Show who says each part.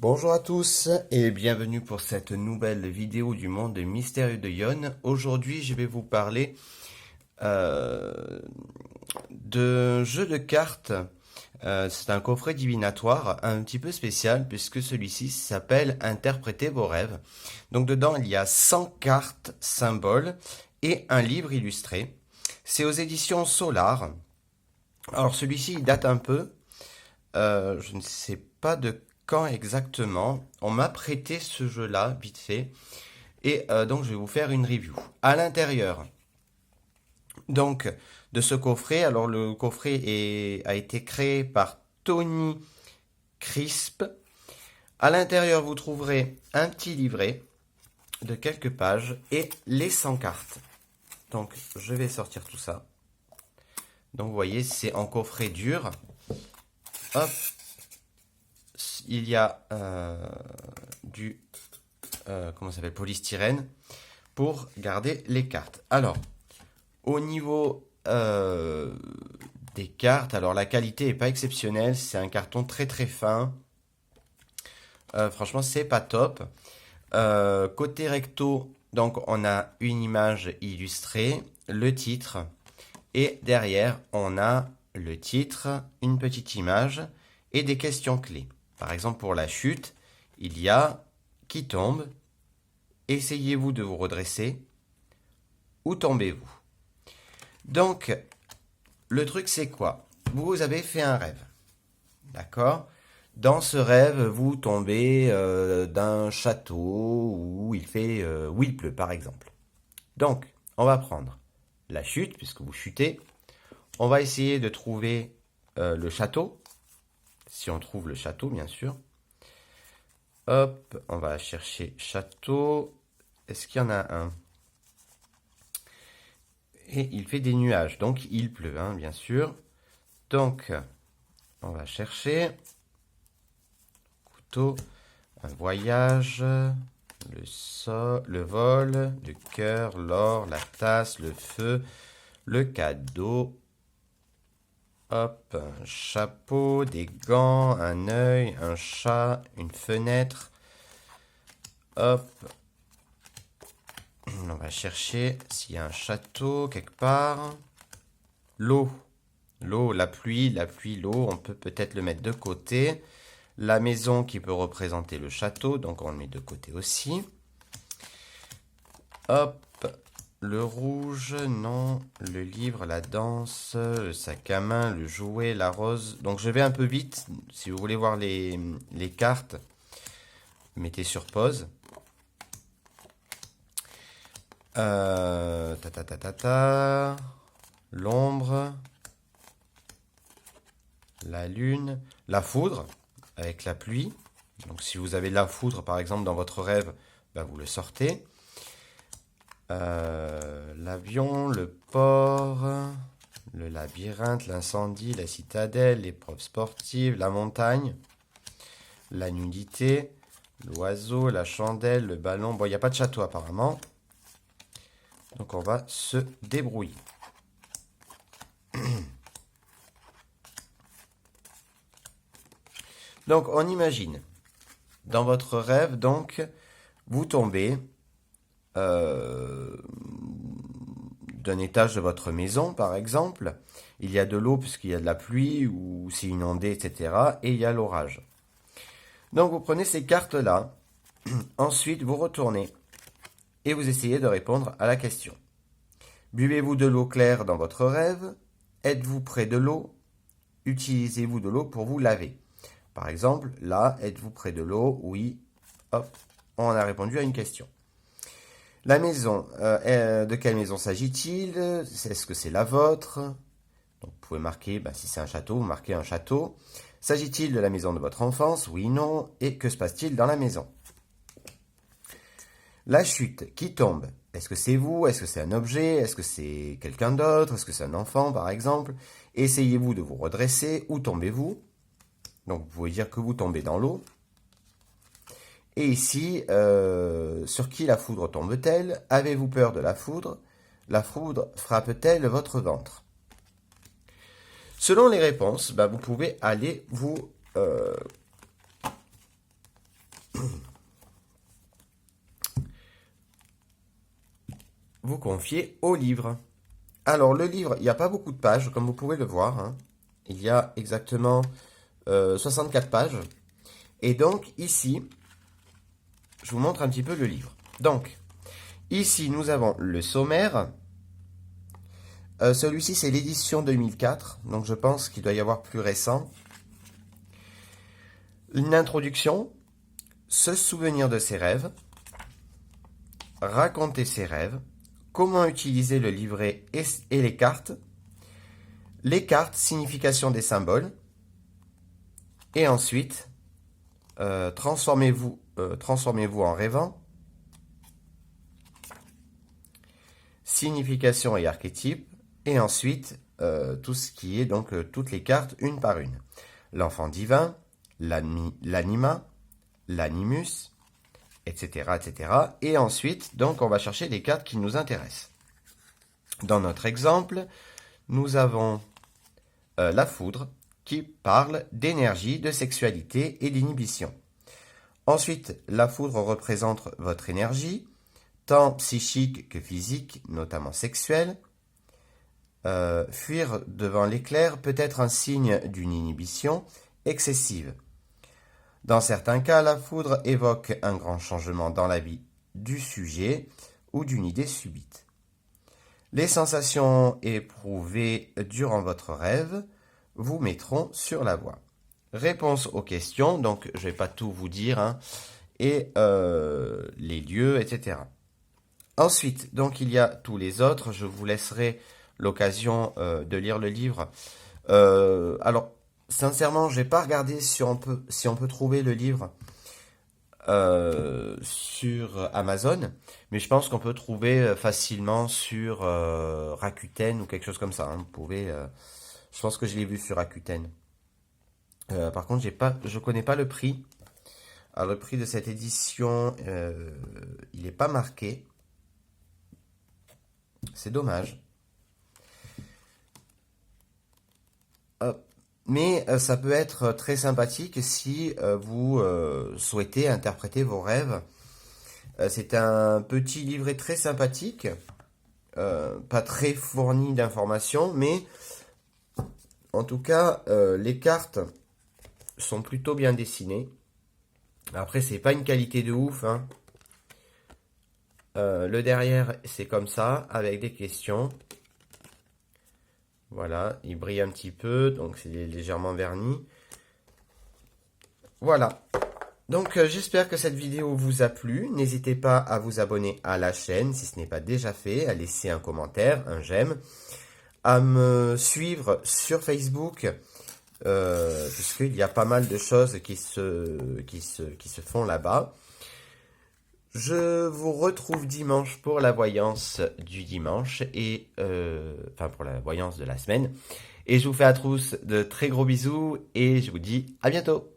Speaker 1: Bonjour à tous et bienvenue pour cette nouvelle vidéo du monde mystérieux de Yon. Aujourd'hui, je vais vous parler euh, de jeu de cartes. C'est un coffret divinatoire un petit peu spécial puisque celui-ci s'appelle Interprétez vos rêves. Donc dedans, il y a 100 cartes symboles et un livre illustré. C'est aux éditions Solar. Alors celui-ci, il date un peu. Je ne sais pas de quand exactement. On m'a prêté ce jeu-là, vite fait. Et donc, je vais vous faire une review. À l'intérieur, donc, de ce coffret, alors le coffret a été créé par Tony Crisp. À l'intérieur, vous trouverez un petit livret de quelques pages et les 100 cartes. Donc, je vais sortir tout ça. Donc, vous voyez, c'est en coffret dur. Hop, il y a du comment ça s'appelle, polystyrène pour garder les cartes. Alors, au niveau des cartes, alors la qualité est pas exceptionnelle, c'est un carton très très fin. Franchement, c'est pas top. Côté recto, donc on a une image illustrée, le titre, et derrière on a le titre, une petite image et des questions clés. Par exemple, pour la chute, il y a qui tombe, essayez-vous de vous redresser, ou tombez-vous. Donc, le truc c'est quoi? Vous avez fait un rêve, d'accord? Dans ce rêve, vous tombez d'un château où où il pleut, par exemple. Donc, on va prendre la chute, puisque vous chutez. On va essayer de trouver le château, si on trouve le château, bien sûr. Hop, on va chercher château. Est-ce qu'il y en a un? Et il fait des nuages, donc il pleut, hein, bien sûr. Donc, on va chercher couteau, un voyage, le vol, le cœur, l'or, la tasse, le feu, le cadeau. Hop, un chapeau, des gants, un œil, un chat, une fenêtre. Hop, on va chercher s'il y a un château quelque part. L'eau, la pluie, l'eau, on peut peut-être le mettre de côté. La maison qui peut représenter le château, donc on le met de côté aussi. Hop, le rouge, non. Le livre, la danse, le sac à main, le jouet, la rose. Donc je vais un peu vite. Si vous voulez voir les cartes, mettez sur pause. L'ombre, la lune, la foudre avec la pluie. Donc si vous avez la foudre par exemple dans votre rêve, ben, vous le sortez. L'avion, le port, le labyrinthe, l'incendie, la citadelle, l'épreuve sportive, la montagne, la nudité, l'oiseau, la chandelle, le ballon. Bon, il n'y a pas de château apparemment. Donc on va se débrouiller. Donc on imagine, dans votre rêve, donc, vous tombez d'un étage de votre maison, par exemple. Il y a de l'eau puisqu'il y a de la pluie ou c'est inondé, etc. Et il y a l'orage. Donc vous prenez ces cartes-là. Ensuite, vous retournez et vous essayez de répondre à la question. Buvez-vous de l'eau claire dans votre rêve? Êtes-vous près de l'eau? Utilisez-vous de l'eau pour vous laver? Par exemple, là, êtes-vous près de l'eau? Oui. Hop, on a répondu à une question. La maison, de quelle maison s'agit-il? Est-ce que c'est la vôtre? Donc, vous pouvez marquer, si c'est un château, vous marquez un château. S'agit-il de la maison de votre enfance? Oui, non. Et que se passe-t-il dans la maison? La chute, qui tombe? Est-ce que c'est vous? Est-ce que c'est un objet? Est-ce que c'est quelqu'un d'autre? Est-ce que c'est un enfant, par exemple? Essayez-vous de vous redresser? Où tombez-vous? Donc, vous pouvez dire que vous tombez dans l'eau. Et ici, sur qui la foudre tombe-t-elle? Avez-vous peur de la foudre? La foudre frappe-t-elle votre ventre? Selon les réponses, vous pouvez aller vous vous confier au livre. Alors, le livre, il n'y a pas beaucoup de pages, comme vous pouvez le voir, hein. Il y a exactement 64 pages. Et donc, ici, je vous montre un petit peu le livre. Donc, ici, nous avons le sommaire. Celui-ci, c'est l'édition 2004, donc je pense qu'il doit y avoir plus récent. Une introduction, se souvenir de ses rêves, raconter ses rêves, comment utiliser le livret et les cartes, signification des symboles, et ensuite, transformez-vous en rêvant, signification et archétype, et ensuite tout ce qui est donc toutes les cartes une par une. L'enfant divin, l'anima, l'animus, etc., etc. Et ensuite, donc, on va chercher les cartes qui nous intéressent. Dans notre exemple, nous avons la foudre qui parle d'énergie, de sexualité et d'inhibition. Ensuite, la foudre représente votre énergie, tant psychique que physique, notamment sexuelle. Fuir devant l'éclair peut être un signe d'une inhibition excessive. Dans certains cas, la foudre évoque un grand changement dans la vie du sujet ou d'une idée subite. Les sensations éprouvées durant votre rêve vous mettront sur la voie. Réponse aux questions, donc je ne vais pas tout vous dire, hein, et les lieux, etc. Ensuite, donc il y a tous les autres, je vous laisserai l'occasion de lire le livre. Alors, sincèrement, je n'ai pas regardé si on peut trouver le livre sur Amazon, mais je pense qu'on peut trouver facilement sur Rakuten ou quelque chose comme ça, hein. Vous pouvez, je pense que je l'ai vu sur Rakuten. Par contre, je connais pas le prix. Alors, le prix de cette édition, il n'est pas marqué. C'est dommage. Mais ça peut être très sympathique si vous souhaitez interpréter vos rêves. C'est un petit livret très sympathique, pas très fourni d'informations, mais en tout cas, les cartes sont plutôt bien dessinées. Après, c'est pas une qualité de ouf, hein. Le derrière, c'est comme ça, avec des questions. Voilà, il brille un petit peu, donc c'est légèrement verni. Voilà. Donc j'espère que cette vidéo vous a plu. N'hésitez pas à vous abonner à la chaîne si ce n'est pas déjà fait, à laisser un commentaire, un j'aime, à me suivre sur Facebook, puisqu'il y a pas mal de choses qui se font là-bas. Je vous retrouve dimanche pour la voyance du dimanche et pour la voyance de la semaine. Et je vous fais à tous de très gros bisous et je vous dis à bientôt.